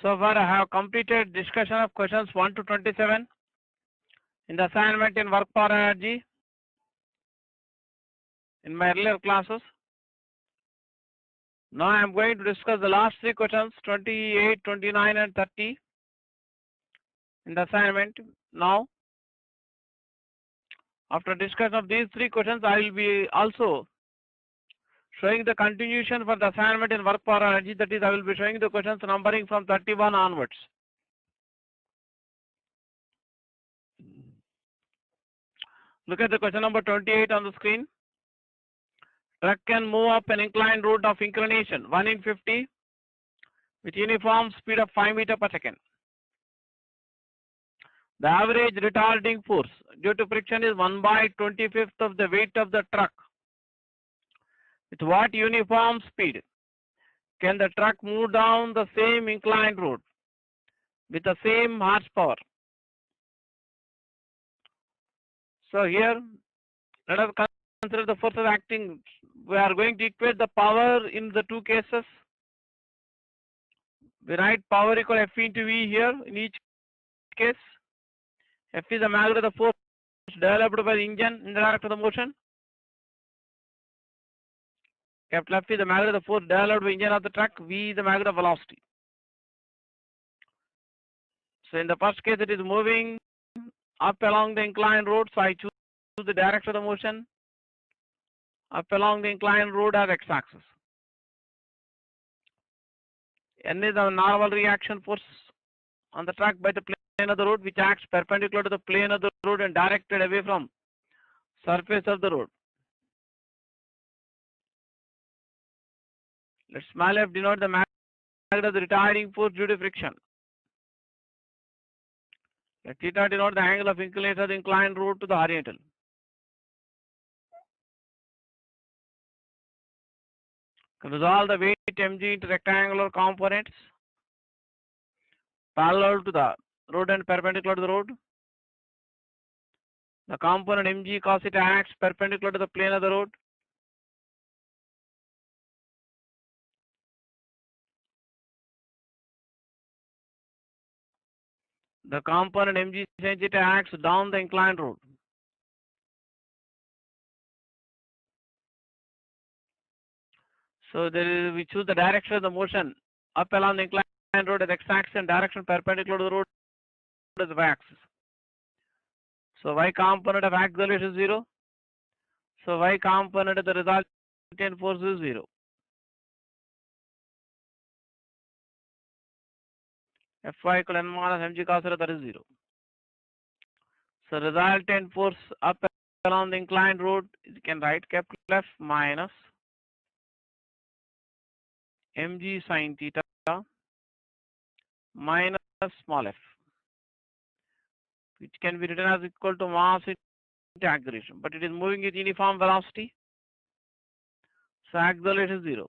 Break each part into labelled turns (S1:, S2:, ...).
S1: So far I have completed discussion of questions 1 to 27 in the assignment in work power energy in my earlier classes. Now I am going to discuss the last three questions 28, 29 and 30 in the assignment. Now after discussion of these three questions I will be also showing the continuation for the assignment in work power energy, that is I will be showing the questions numbering from 31 onwards. Look at the question number 28 on the screen. Truck can move up an inclined route of inclination 1 in 50 with uniform speed of 5 meters per second. The average retarding force due to friction is 1/25 of the weight of the truck. With what uniform speed can the truck move down the same inclined road with the same horsepower? So here let us consider the forces acting. We are going to equate the power in the two cases. We write power equal F into V here in each case. F is the magnitude of the force developed by the engine in the direction of the motion. Capital F is the magnitude of the force developed by the engine of the truck. V is the magnitude of velocity. So in the first case it is moving up along the inclined road, so I choose the direction of the motion up along the inclined road as x-axis. N is the normal reaction force on the truck by the plane of the road, which acts perpendicular to the plane of the road and directed away from surface of the road. Let small f denote the magnitude of the retarding force due to friction. Let theta denote the angle of inclination of the inclined road to the horizontal. Resolve the weight mg into rectangular components parallel to the road and perpendicular to the road. The component mg cos theta acts perpendicular to the plane of the road. The component mg sin theta acts down the inclined road. So we choose the direction of the motion up along the inclined road as x-axis and direction perpendicular to the road as y-axis. So y component of acceleration is 0. So y component of the resultant force is 0. Fy equal n minus mg cos theta, that is 0. So resultant force up along the inclined road, you can write capital F minus mg sin theta minus small f, which can be written as equal to mass into acceleration, but it is moving with uniform velocity. So acceleration is 0.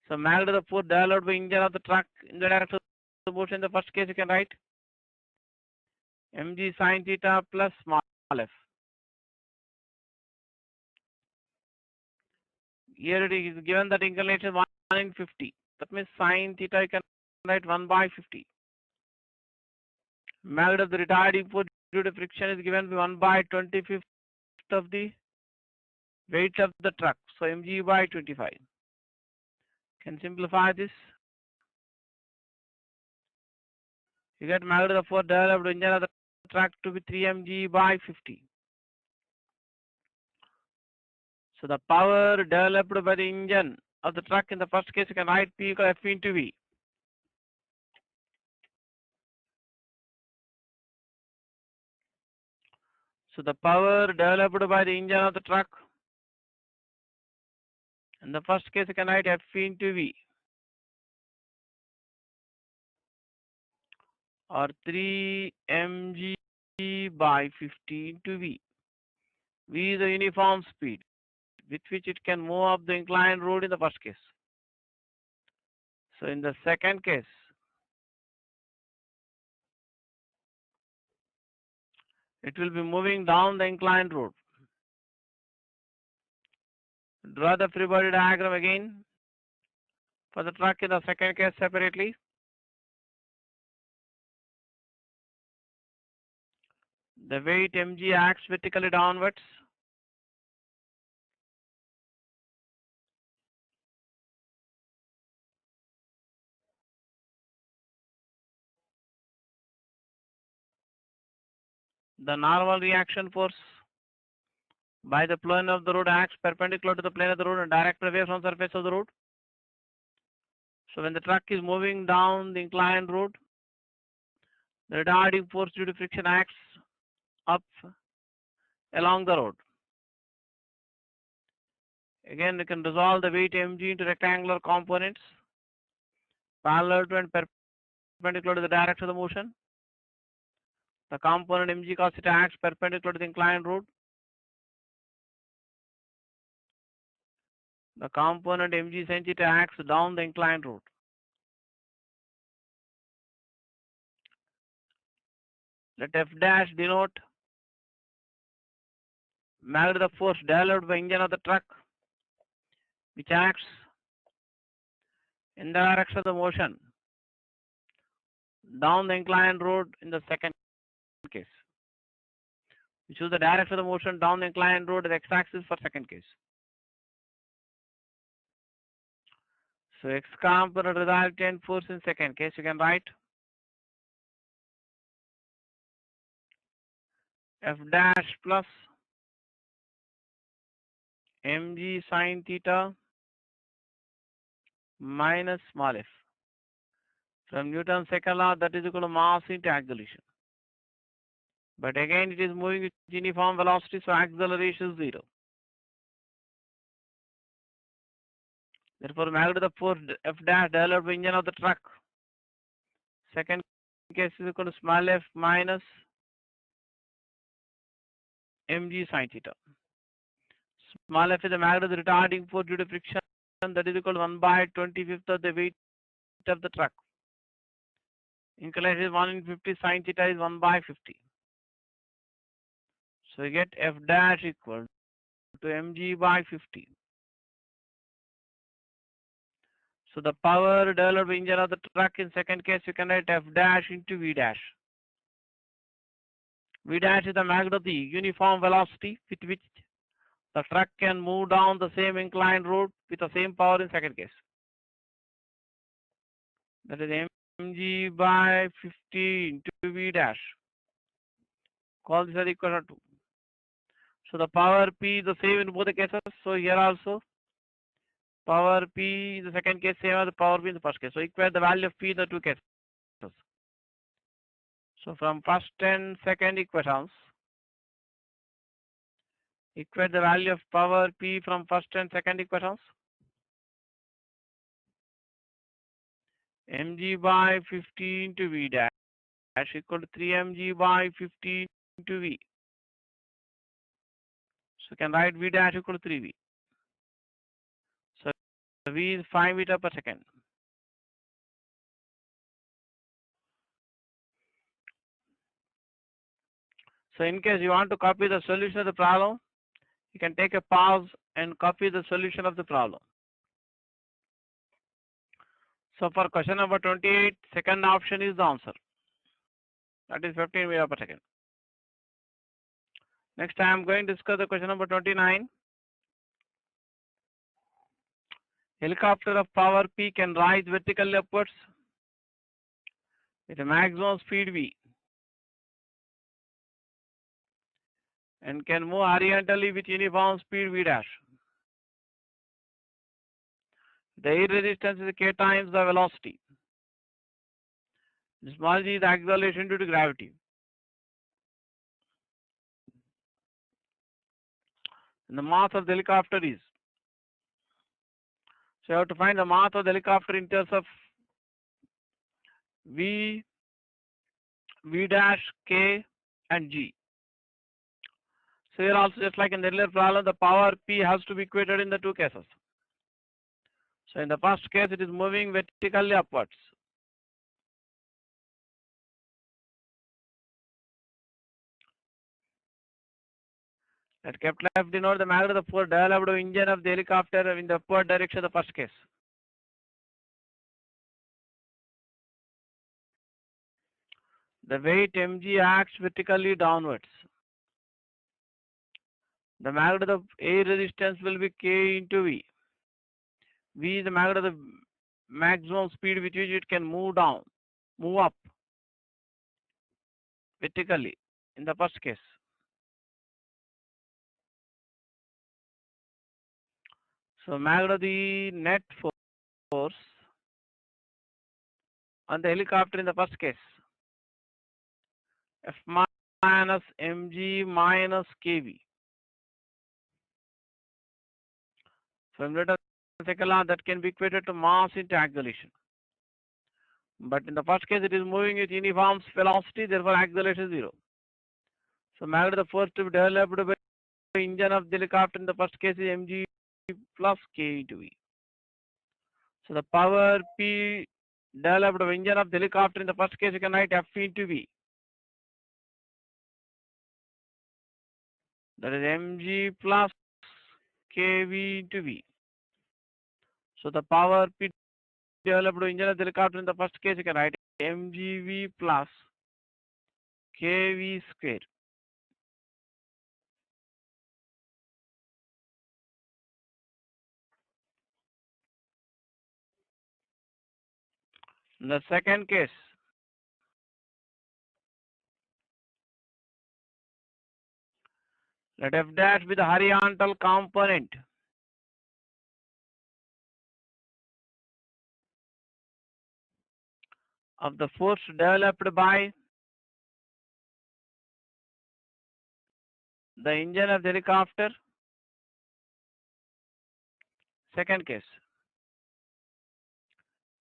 S1: So magnitude of the force developed by engine of the truck in the direction of the motion. In the first case, you can write mg sin theta plus small f. Here it is given that inclination is 1 in 50. That means sin theta you can write 1/50. Magnitude of the retarding force due to friction is given by 1/25 of the weight of the truck. So mg/25. Can simplify this. You get magnitude of the force developed by engine of the truck to be 3 mg/50. So the power developed by the engine of the truck in the first case, you can write P equal F into V. So the power developed by the engine of the truck in the first case, you can write F into V, or 3 mg/50 into V. V is the uniform speed with which it can move up the inclined road in the first case. So in the second case, it will be moving down the inclined road. Draw the free body diagram again for the truck in the second case separately. The weight mg acts vertically downwards. The normal reaction force by the plane of the road acts perpendicular to the plane of the road and directed away from the surface of the road. So when the truck is moving down the inclined road, the retarding force due to friction acts up along the road. Again, we can resolve the weight mg into rectangular components parallel to and perpendicular to the direction of the motion. The component mg cos theta acts perpendicular to the inclined road. The component mg sin theta acts down the inclined road. Let F dash denote magnitude of force developed by engine of the truck, which acts in the direction of the motion down the inclined road in the second case. We choose the direction of the motion down the inclined road as x-axis for second case. So x component resultant force in second case, you can write F dash plus mg sin theta minus small f. From Newton's second law, that is equal to mass into acceleration. But again, it is moving with uniform velocity, so acceleration is 0. Therefore, magnitude of the force F dash developed by engine of the truck, second case is equal to small f minus mg sin theta. Small f is the magnitude of the retarding force due to friction, that is equal to 1 by 25th of the weight of the truck. Inclination is 1 in 50, sin theta is 1 by 50. So we get F dash equal to mg by 50. So the power developed by engine of the truck in second case, you can write F dash into V dash. V dash is the magnitude of the uniform velocity with which the truck can move down the same inclined road with the same power in second case. That is mg by 50 into V dash. Call this as equation 2. So the power P is the same in both the cases. So here also power P in the second case same as the power P in the first case. So equate the value of P in the two cases. So from first and second equations, equate the value of power P from first and second equations. Mg by 50 into V dash equal to 3 mg by 50 into V. So you can write V dash equal to 3V. So V is 5 meter per second. So in case you want to copy the solution of the problem, you can take a pause and copy the solution of the problem. So for question number 28, second option is the answer. That is 15 meters per second. Next, I am going to discuss the question number 29. Helicopter of power P can rise vertically upwards with a maximum speed V and can move horizontally with uniform speed V dash. The air resistance is k times the velocity. Small g is the acceleration due to gravity. And the mass of the helicopter is. So you have to find the mass of the helicopter in terms of V, V dash, K, and G. So here also, just like in the earlier problem, the power P has to be equated in the two cases. So in the first case, it is moving vertically upwards. Let capital F denote the magnitude of the force developed by engine of the helicopter in the upward direction of the first case. The weight mg acts vertically downwards. The magnitude of air resistance will be K into V. V is the magnitude of the maximum speed with which it can move up vertically in the first case. So magnitude of the net force on the helicopter in the first case, F minus mg minus kv. So in Newton's second law, that can be equated to mass into acceleration. But in the first case, it is moving with uniform velocity, therefore acceleration is 0. So magnitude of the force to be developed by the engine of the helicopter in the first case is mg plus k into v. So the power P developed by engine of the helicopter in the first case, you can write F into V. That is mg plus kv into V. So the power P developed by engine of the helicopter in the first case, you can write mgv plus kv square. In the second case, let F dash be the horizontal component of the force developed by the engine of the helicopter. Second case,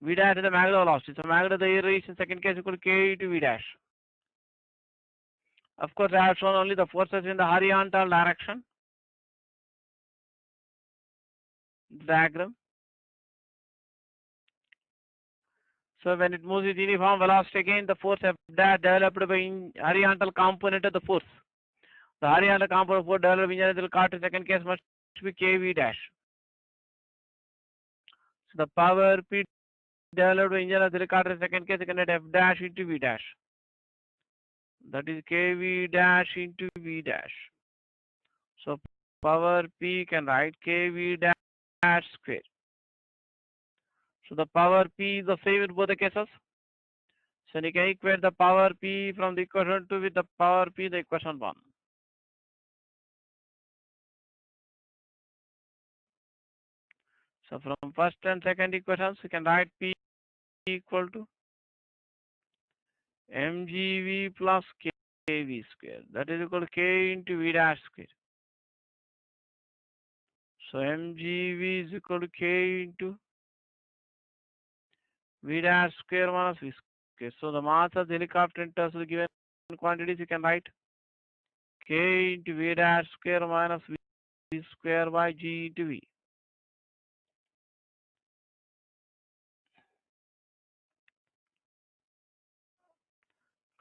S1: V dash is the magnitude of velocity. So magnitude of the air resistance in second case equal to K into V dash. Of course, I have shown only the forces in the horizontal direction. Diagram. So when it moves with uniform velocity, again the force F dash developed by horizontal component of the force. The horizontal component of force developed by engine helicopter second case must be kV dash. So the power P developed by engine helicopter second case, you can write F dash into V dash. That is kV dash into V dash. So power P can write kV dash square. So the power P is the same in both the cases. So you can equate the power P from the equation 2 with the power P the equation 1. So from first and second equations, you can write P equal to mgv plus kv square. That is equal to k into v dash square. So mgv is equal to k into v dash square minus v square. So the mass of the helicopter in terms of the given quantities, you can write k into v dash square minus v square by g into v.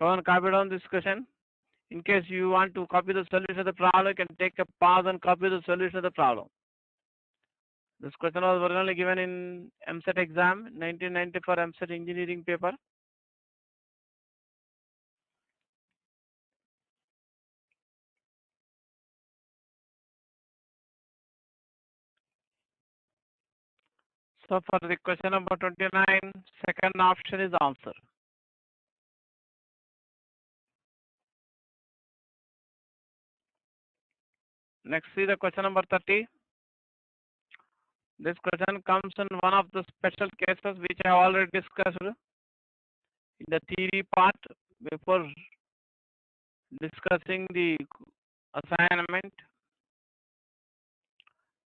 S1: Come on, copy down this question. In case you want to copy the solution of the problem, you can take a pause and copy the solution of the problem. This question was originally given in EAMCET exam, 1994 EAMCET engineering paper. So for the question number 29, second option is the answer. Next, see the question number 30. This question comes in one of the special cases which I have already discussed in the theory part before discussing the assignment.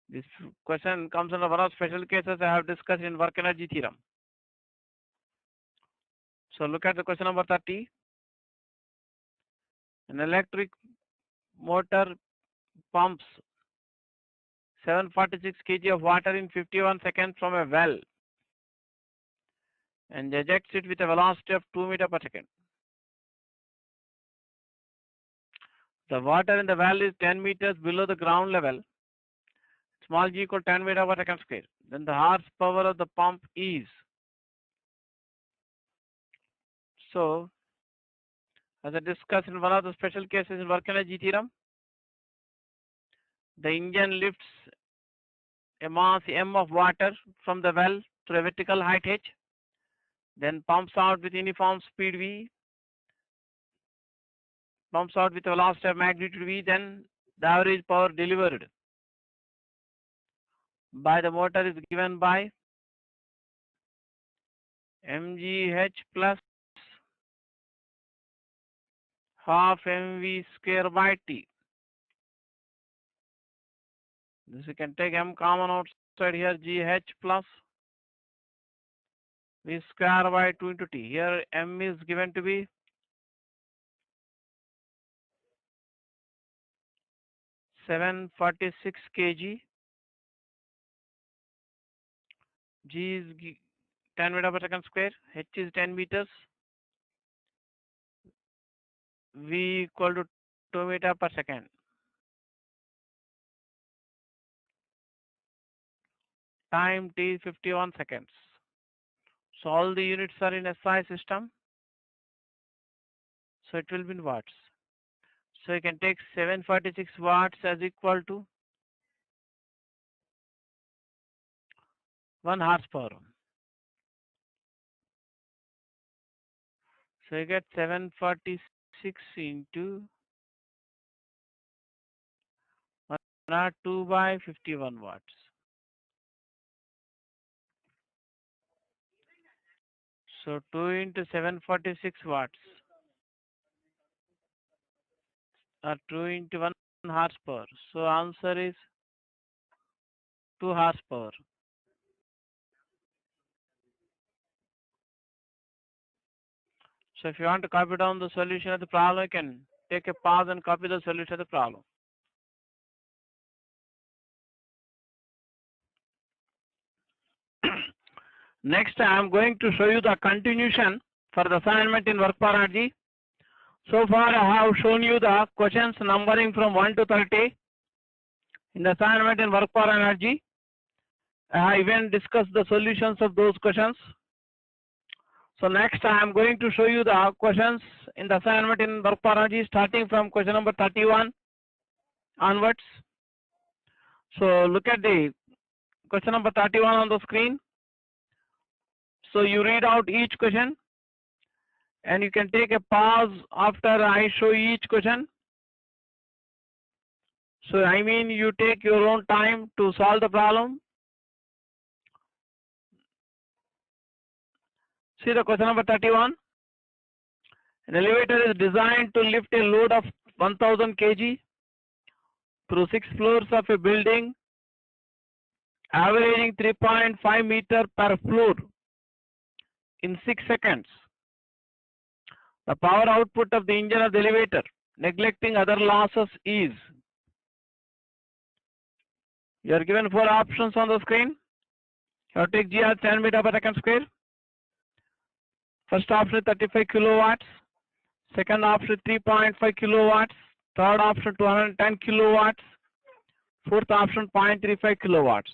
S1: This question comes in one of special cases I have discussed in work energy theorem. So look at the question number 30. An electric motor pumps 746 kg of water in 51 seconds from a well and ejects it with a velocity of 2 meters per second. The water in the well is 10 meters below the ground level. Small g equal 10 meters per second square. Then the horsepower of the pump is. So, as I discussed in one of the special cases in work energy theorem, The engine lifts a mass m of water from the well to a vertical height h, then pumps out with uniform speed v, pumps out with a velocity of magnitude v, then the average power delivered by the motor is given by mgh plus half mv square by t. This you can take m common outside here, gh plus v square by 2 into t. Here m is given to be 746 kg. G is 10 meter per second square. H is 10 meters. V equal to 2 meter per second. Time t 51 seconds. So all the units are in SI system. So it will be in watts. So you can take 746 watts as equal to 1 horsepower. So you get 746 into 102 by 51 watts. So 2 into 746 watts or 2 into 1 horsepower. So answer is 2 horsepower. So if you want to copy down the solution of the problem, you can take a pause and copy the solution of the problem. Next, I am going to show you the continuation for the assignment in work for energy. So far, I have shown you the questions numbering from 1 to 30 in the assignment in work for energy. I have even discussed the solutions of those questions. So next, I am going to show you the questions in the assignment in work for energy, starting from question number 31 onwards. So look at the question number 31 on the screen. So you read out each question and you can take a pause after I show each question. So I mean you take your own time to solve the problem. See the question number 31. An elevator is designed to lift a load of 1000 kg through 6 floors of a building, averaging 3.5 meter per floor in 6 seconds. The power output of the engine of the elevator, neglecting other losses, is. You are given 4 options on the screen. You have to take G as 10 meter per second square. First option is 35 kilowatts. Second option is 3.5 kilowatts. Third option 210 kilowatts. Fourth option 0.35 kilowatts.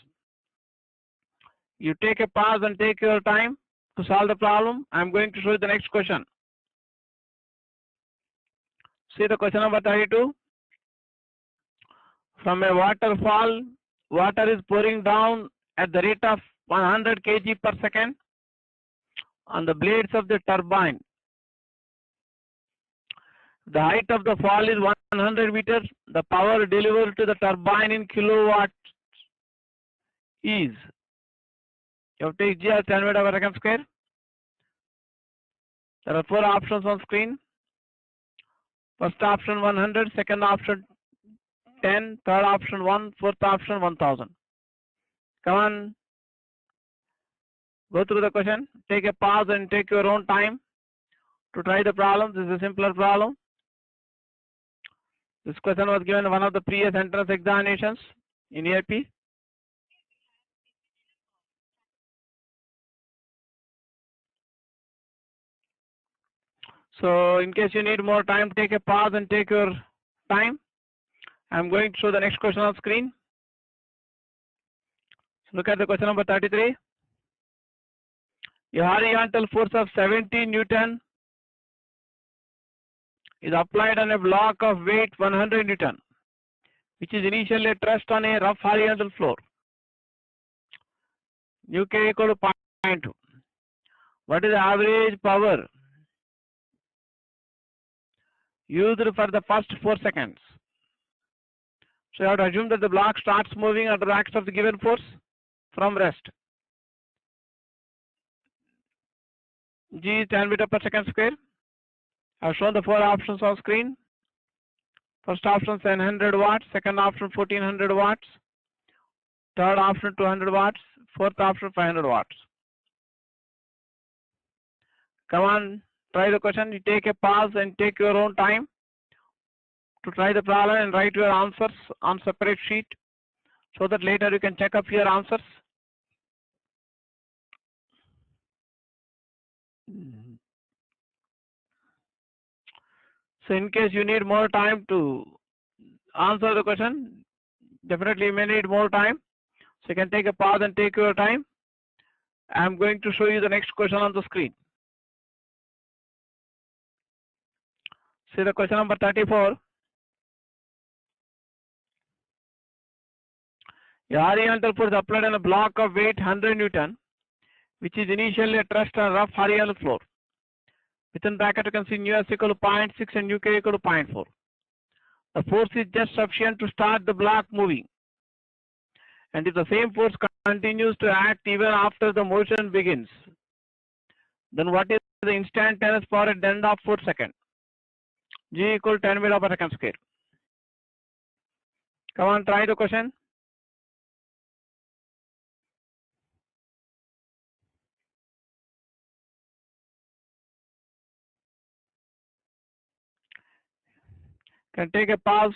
S1: You take a pause and take your time to solve the problem. I am going to show you the next question. See the question number 32. From a waterfall, water is pouring down at the rate of 100 kg per second on the blades of the turbine. The height of the fall is 100 meters. The power delivered to the turbine in kilowatts is. You have to take G as 10 meter per second square. There are 4 options on screen. First option 100, second option 10, third option 1, fourth option 1000. Come on, go through the question, take a pause and take your own time to try the problem. This is a simpler problem. This question was given in one of the previous entrance examinations in EIP. So in case you need more time, take a pause and take your time. I'm going to show the next question on screen. Look at the question number 33. A horizontal force of 70 Newton is applied on a block of weight 100 Newton. which is initially at rest on a rough horizontal floor. Uk equal to 0.2. What is the average power used for the first 4 seconds? So you have to assume that the block starts moving under the action of the given force from rest. G is 10 meter per second square. I have shown the 4 options on screen. First option 700 watts, second option 1400 watts, third option 200 watts, fourth option 500 watts. Come on, try the question. You take a pause and take your own time to try the problem and write your answers on separate sheet so that later you can check up your answers. So in case you need more time to answer the question, definitely you may need more time. So you can take a pause and take your time. I'm going to show you the next question on the screen. See the question number 34. A horizontal force applied on a block of weight 100 Newton, which is initially at rest on rough horizontal floor. Within bracket you can see nu s equal to 0.6 and uk equal to 0.4. The force is just sufficient to start the block moving. And if the same force continues to act even after the motion begins, then what is the instantaneous power at the end of 4 seconds? G equal to 10 meter per second square. Come on, try the question. Can take a pause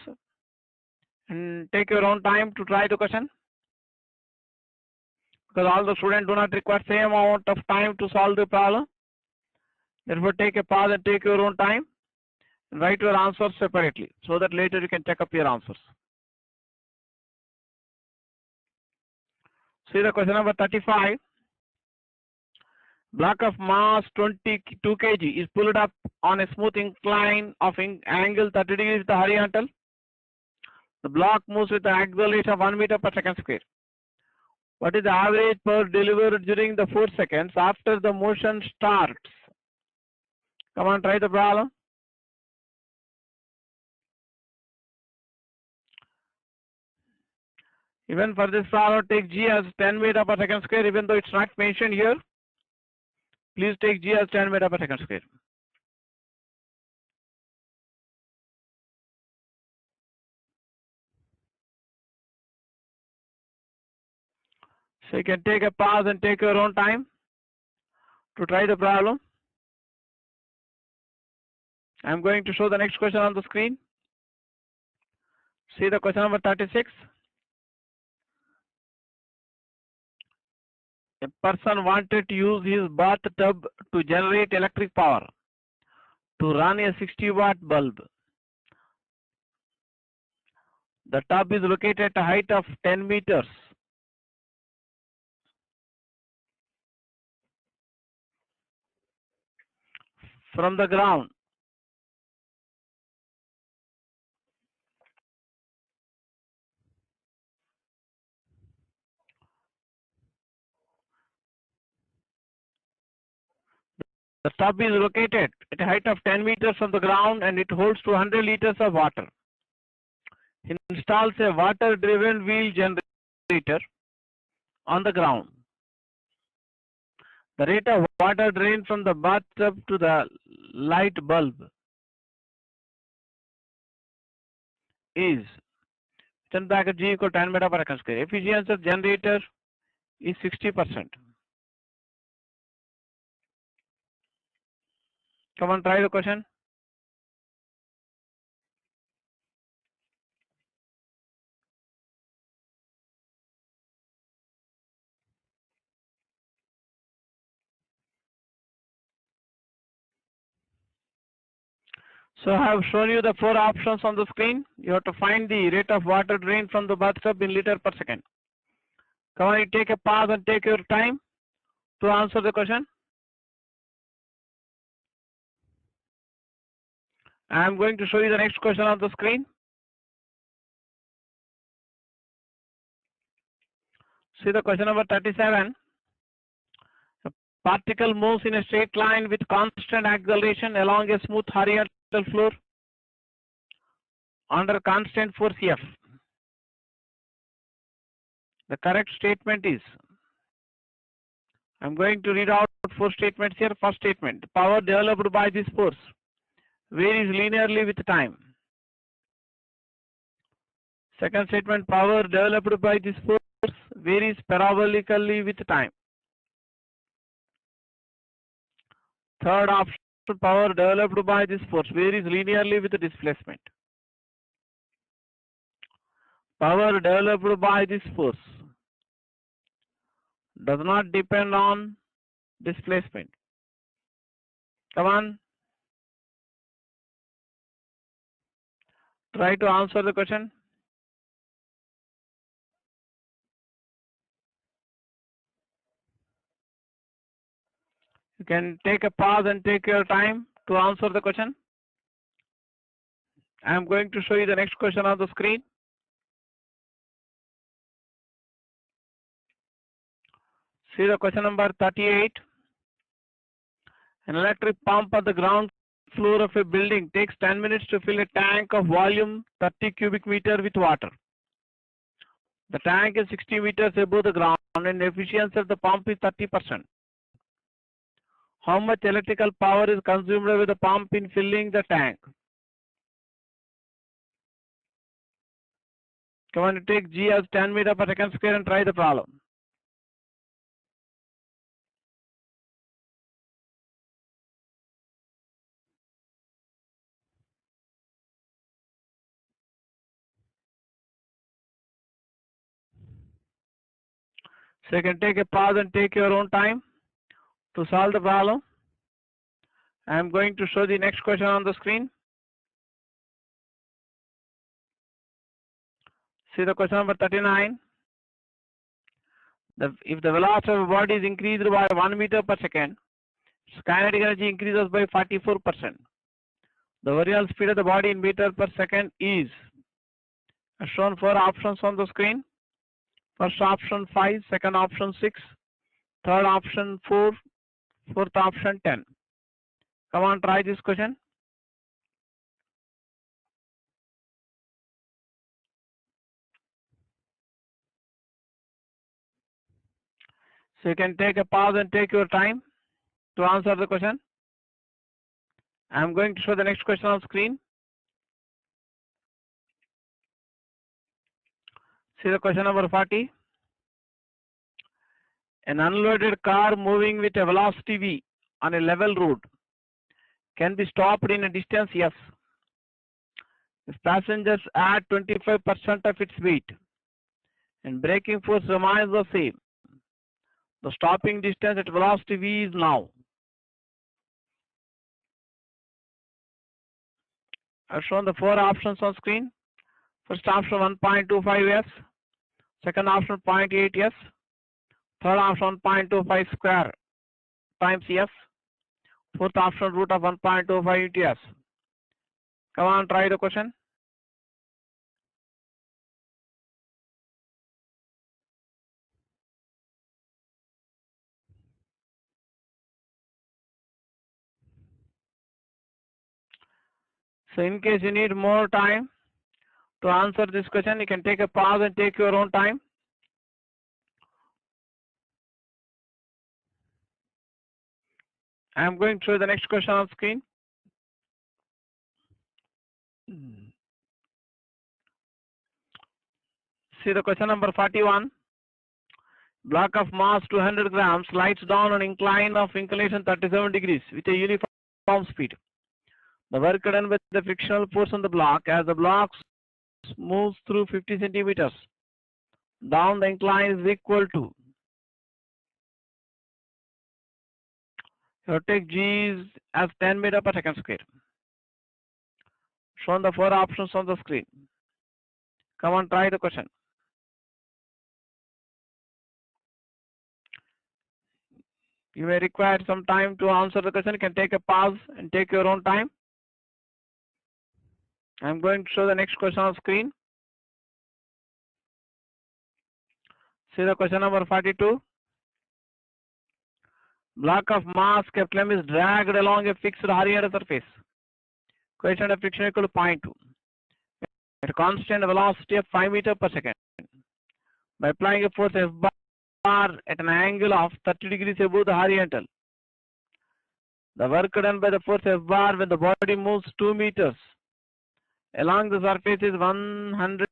S1: and take your own time to try the question, because all the students do not require same amount of time to solve the problem. Therefore, take a pause and take your own time and write your answers separately so that later you can check up your answers. See the question number 35. Block of mass 22 kg is pulled up on a smooth incline of angle 30 degrees with the horizontal. The block moves with the acceleration of 1 meter per second square. What is the average power delivered during the 4 seconds after the motion starts? Come on, try the problem. Even for this problem, take G as 10 meter per second square, even though it's not mentioned here. Please take G as 10 meter per second square. So you can take a pause and take your own time to try the problem. I'm going to show the next question on the screen. See the question number 36. A person wanted to use his bathtub to generate electric power to run a 60-watt bulb. The tub is located at a height of 10 meters from the ground. The tub is located at a height of 10 meters from the ground and it holds 200 liters of water. He installs a water-driven wheel generator on the ground. The rate of water drained from the bathtub to the light bulb is 10 bracket G equal to 10 meter per second square. Efficiency of generator is 60%. Come on, try the question. So I have shown you the 4 options on the screen. You have to find the rate of water drain from the bathtub in liter per second. Come on, you take a pause and take your time to answer the question. I am going to show you the next question on the screen. See the question number 37. A particle moves in a straight line with constant acceleration along a smooth horizontal floor under constant force F. The correct statement is, I'm going to read out 4 statements here. First statement, the power developed by this force varies linearly with time. Second statement, power developed by this force varies parabolically with time. Third option, power developed by this force varies linearly with the displacement. Power developed by this force does not depend on displacement. Come on. Try to answer the question. You can take a pause and take your time to answer the question. I am going to show you the next question on the screen. See the question number 38. An electric pump on the ground floor of a building takes 10 minutes to fill a tank of volume 30 cubic meter with water. The tank is 60 meters above the ground and the efficiency of the pump is 30%. How much electrical power is consumed with the pump in filling the tank? Come on, you take G as 10 meter per second square and try the problem. So you can take a pause and take your own time to solve the problem. I am going to show the next question on the screen. See the question number 39. If the velocity of a body is increased by 1 meter per second, its kinetic energy increases by 44%. The variable speed of the body in meter per second is, as shown 4 options on the screen. First option 5, second option 6, third option 4, fourth option 10. Come on, try this question. So you can take a pause and take your time to answer the question. I am going to show the next question on screen. See the question number 40. An unloaded car moving with a velocity v on a level road can be stopped in a distance s. If passengers add 25% of its weight and braking force remains the same, the stopping distance at velocity v is now. I've shown the 4 options on screen. First option 1.25 s, second option 0.8 s, third option 0.25 square times s, fourth option root of 1.25 into s. Come on, try the question. So in case you need more time to answer this question, you can take a pause and take your own time. I am going to show the next question on screen. See the question number 41. Block of mass 200 grams slides down an incline of inclination 37 degrees with a uniform speed. The work done with the frictional force on the block as the block moves through 50 centimeters down the incline is equal to. You take G as 10 meter per second square. Shown the 4 options on the screen. Come on, try the question. You may require some time to answer the question. You can take a pause and take your own time. I'm going to show the next question on screen. See the question number 42. Block of mass M is dragged along a fixed horizontal surface. Coefficient of friction equal to 0.2. At a constant velocity of 5 meters per second. By applying a force F bar at an angle of 30 degrees above the horizontal. The work done by the force F bar when the body moves 2 meters along the surface is 100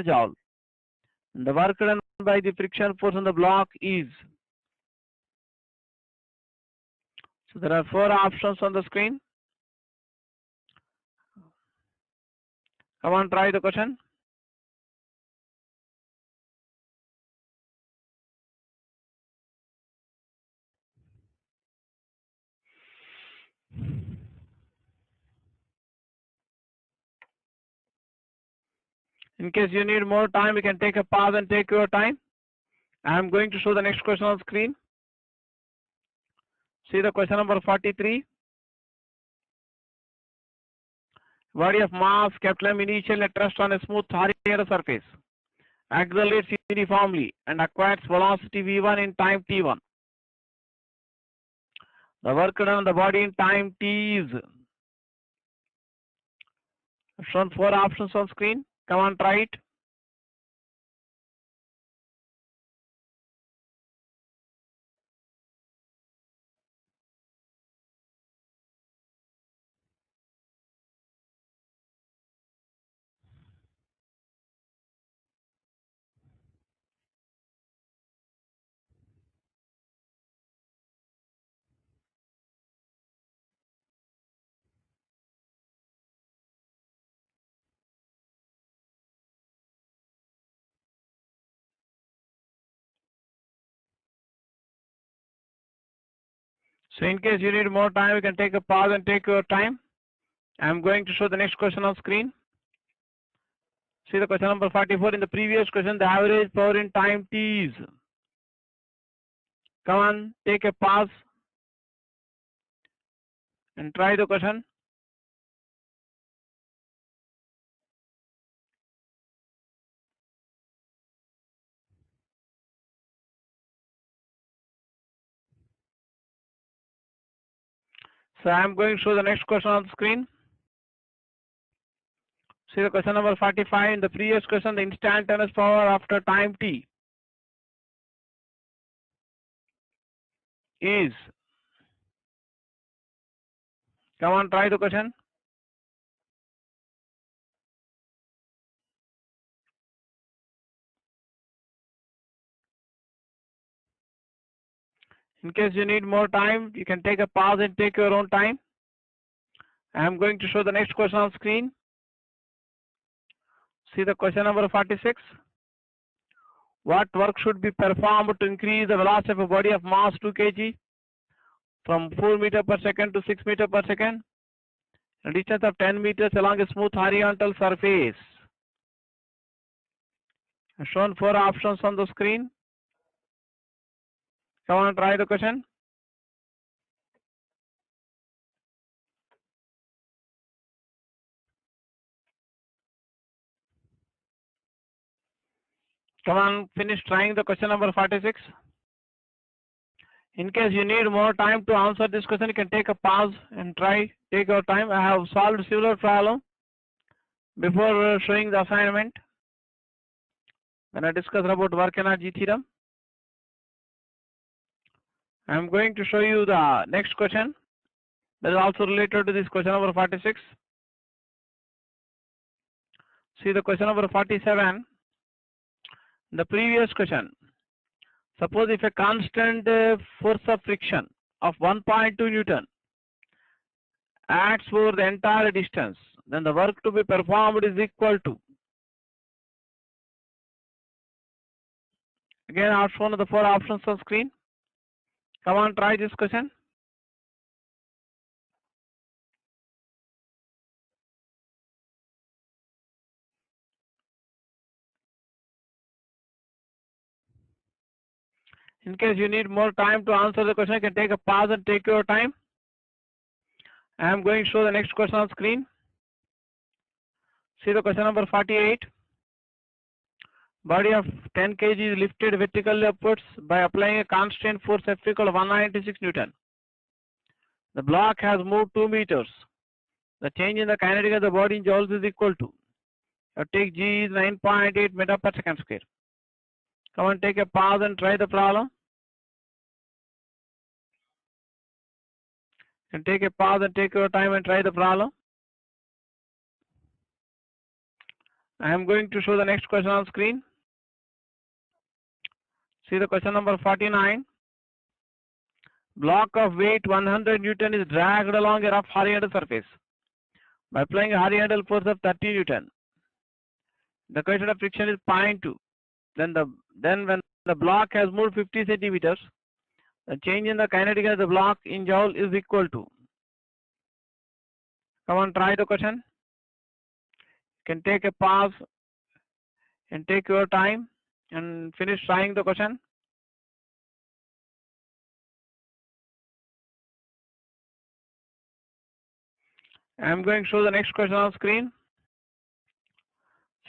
S1: joule. The work done by the friction force on the block is. So there are 4 options on the screen. Come on, try the question. In case you need more time, you can take a pause and take your time. I am going to show the next question on screen. See the question number 43. Body of mass M initially at rest on a smooth horizontal surface, accelerates uniformly and acquires velocity v1 in time t1. The work done on the body in time t is. I've shown 4 options on screen. Come on, try it. So in case you need more time, you can take a pause and take your time. I am going to show the next question on screen. See the question number 44. In the previous question, the average power in time t is. Come on, take a pause and try the question. So I am going to show the next question on the screen. See the question number 45. In the previous question, the instantaneous power after time t is. Come on, try the question. In case you need more time, you can take a pause and take your own time. I am going to show the next question on screen. See the question number 46. What work should be performed to increase the velocity of a body of mass 2 kg from 4 meters per second to 6 meters per second? A distance of 10 meters along a smooth horizontal surface. I've shown 4 options on the screen. Come on, try the question. Come on, finish trying the question number 46. In case you need more time to answer this question, you can take a pause and try, take your time. I have solved similar problem before showing the assignment when I discussed about work energy theorem. I am going to show you the next question that is also related to this question number 46. See the question number 47. The previous question. Suppose if a constant force of friction of 1.2 Newton acts over the entire distance, then the work to be performed is equal to. Again, I have shown the 4 options on screen. Come on, try this question. In case you need more time to answer the question, you can take a pause and take your time. I am going to show the next question on screen. See the question number 48. Body of 10 kg is lifted vertically upwards by applying a constant force F equal to 196 Newton. The block has moved 2 meters. The change in the kinetic of the body in joules is equal to. Take G is 9.8 meter per second square. Come on, take a pause and try the problem. And take a pause and take your time and try the problem. I am going to show the next question on screen. See the question number 49. Block of weight 100 Newton is dragged along a rough horizontal surface by applying a horizontal force of 30 Newton. The coefficient of friction is 0.2. Then when the block has moved 50 centimeters, the change in the kinetic of the block in joule is equal to. Come on, try the question. You can take a pause and take your time and finish trying the question. I am going to show the next question on screen.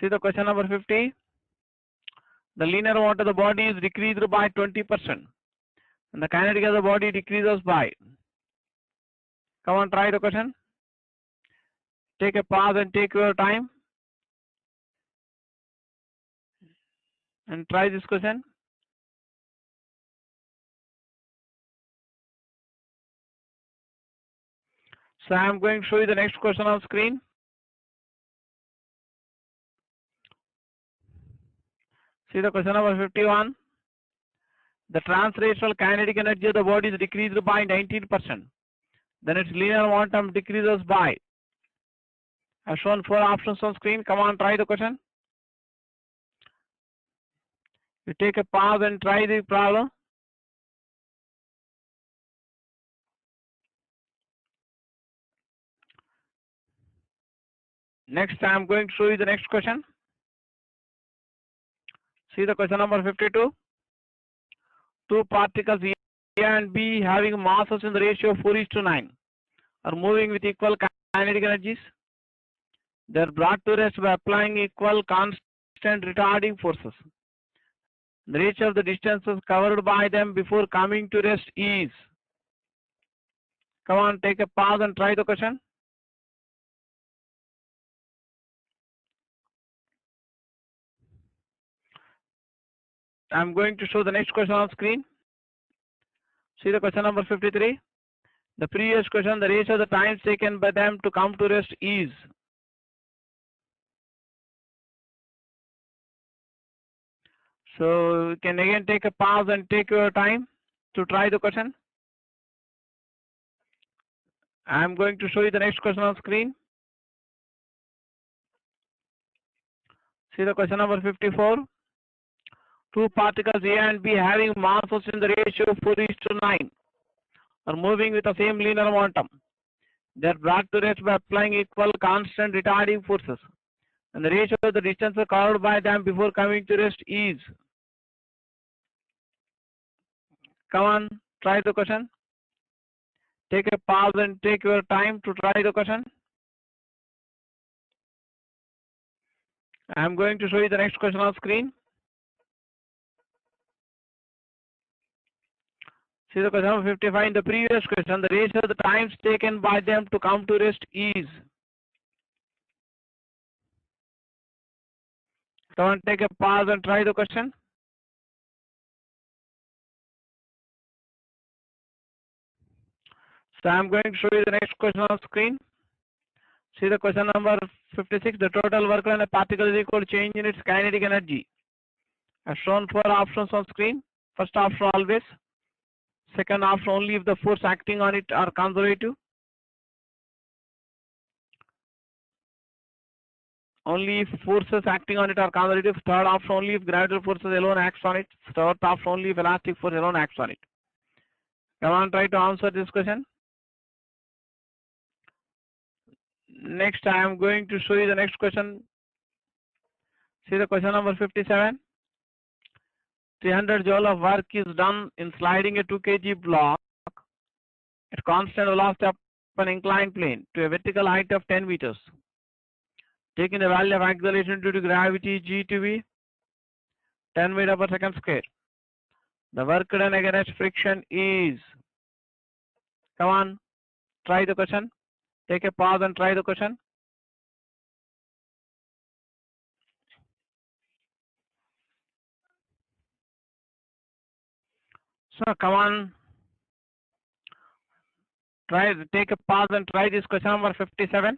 S1: See the question number 50. The linear moment of the body is decreased by 20%, and the kinetic of the body decreases by. Come on, try the question. Take a pause and take your time and try this question. So I am going to show you the next question on screen. See the question number 51. The translational kinetic energy of the body is decreased by 19%. Then its linear momentum decreases by. I have shown 4 options on screen. Come on, try the question. You take a pause and try the problem. Next, I am going to show you the next question. See the question number 52. Two particles A and B having masses in the ratio of 4:9 are moving with equal kinetic energies. They are brought to rest by applying equal constant retarding forces. The ratio of the distances covered by them before coming to rest is. Come on, take a pause and try the question. I am going to show the next question on screen. See the question number 53. The previous question, the ratio of the times taken by them to come to rest is. So you can again take a pause and take your time to try the question. I am going to show you the next question on screen. See the question number 54. Two particles A and B having masses in the ratio of 4:9 are moving with the same linear momentum. They are brought to rest by applying equal constant retarding forces. And the ratio of the distances covered by them before coming to rest is. Come on, try the question. Take a pause and take your time to try the question. I am going to show you the next question on screen. See the question number 55. In the previous question, the ratio of the times taken by them to come to rest is. Come on, take a pause and try the question. So I am going to show you the next question on screen. See the question number 56. The total work on a particle is equal to change in its kinetic energy. I have shown 4 options on screen. First option always. Second option only if the force acting on it are conservative. Only if forces acting on it are conservative. Third option only if gravitational forces alone acts on it. Fourth option only if elastic force alone acts on it. Come on, try to answer this question. Next, I am going to show you the next question. See the question number 57. 300 joule of work is done in sliding a 2 kg block at constant velocity up an inclined plane to a vertical height of 10 meters. Taking the value of acceleration due to gravity g to be. 10 meter per second square. The work done against friction is, come on, try the question. Take a pause and try the question. So come on, take a pause and try this question number 57.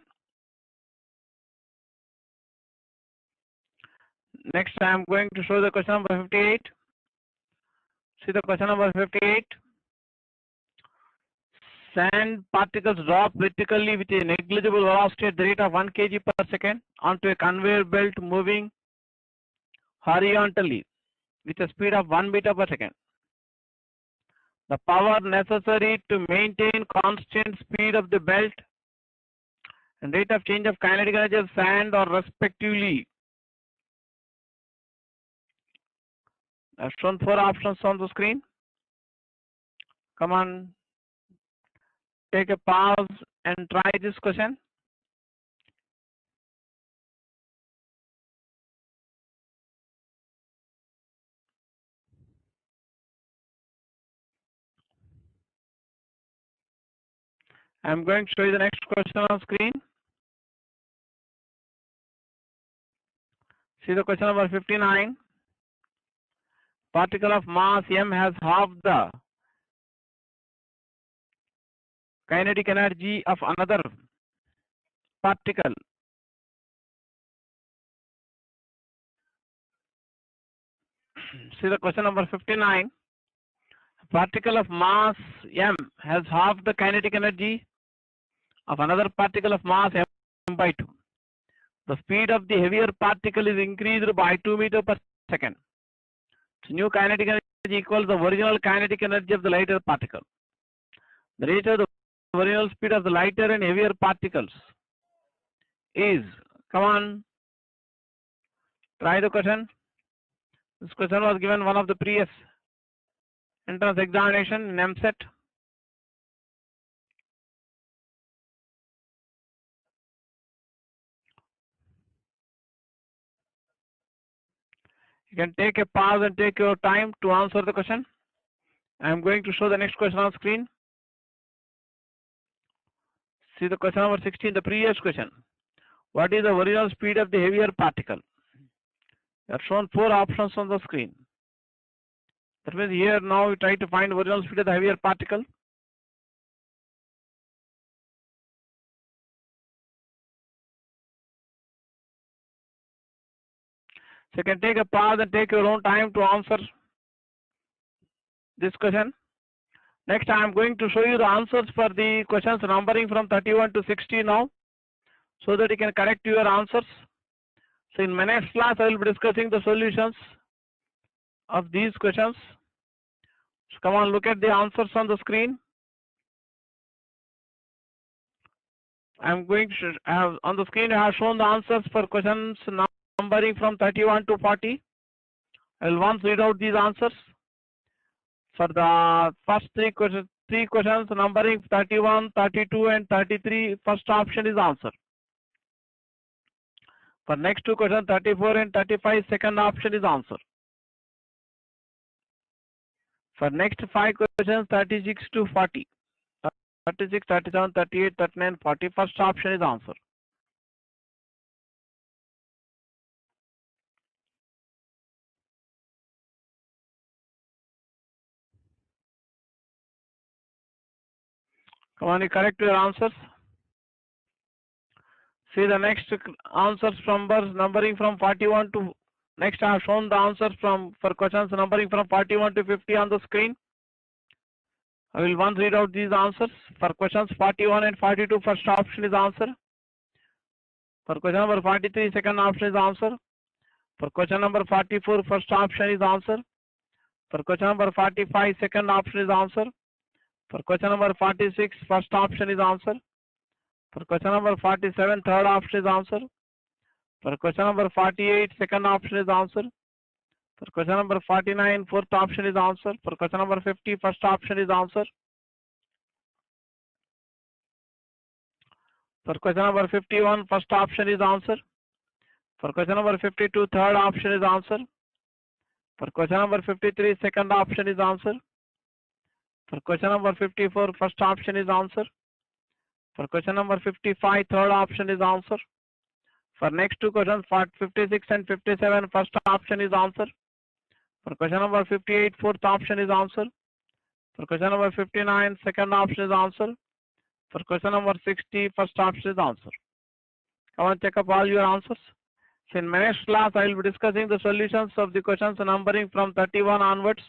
S1: Next I am going to show the question number 58. See the question number 58. Sand particles drop vertically with a negligible velocity at the rate of 1 kg per second onto a conveyor belt moving horizontally with a speed of 1 meter per second. The power necessary to maintain constant speed of the belt and rate of change of kinetic energy of sand are respectively. I've shown 4 options on the screen. Come on, take a pause and try this question. I'm going to show you the next question on screen. See the question number 59. Particle of mass m has half the kinetic energy of another particle. See the question number 59. Particle of mass m has half the kinetic energy of another particle of mass m by 2. The speed of the heavier particle is increased by 2 meters per second. So new kinetic energy equals the original kinetic energy of the lighter particle. The rate of the original speed of the lighter and heavier particles is, come on, try the question. This question was given one of the previous entrance examination in MSET. You can take a pause and take your time to answer the question. I am going to show the next question on screen. See the question number 16, the previous question. What is the original speed of the heavier particle? You are shown 4 options on the screen. That means here now we try to find original speed of the heavier particle. So you can take a pause and take your own time to answer this question. Next I am going to show you the answers for the questions numbering from 31 to 60 now, so that you can correct your answers. So in my next class I will be discussing the solutions of these questions. So come on, look at the answers on the screen. I am going to have on the screen I have shown the answers for questions numbering from 31 to 40. I will once read out these answers. For the first three questions numbering 31, 32 and 33, first option is answer. For next 2 questions 34 and 35, second option is answer. For next 5 questions 36 to 40, 36, 37, 38, 39, 40, first option is answer. Come on, you correct your answers. See the next answers from numbering from 41 to, next I have shown the answers for questions numbering from 41 to 50 on the screen. I will once read out these answers. For questions 41 and 42, first option is answer. For question number 43, second option is answer. For question number 44, first option is answer. For question number 45, second option is answer. For question number 46, first option is answer. For question number 47, third option is answer. For question number 48, second option is answer. For question number 49, fourth option is answer. For question number 50, first option is answer. For question number 51, first option is answer. For question number 52, third option is answer. For question number 53, second option is answer. For question number 54, first option is answer. For question number 55, third option is answer. For next two questions, for 56 and 57, first option is answer. For question number 58, fourth option is answer. For question number 59, second option is answer. For question number 60, first option is answer. Come and check up all your answers. So in my next class, I will be discussing the solutions of the questions numbering from 31 onwards.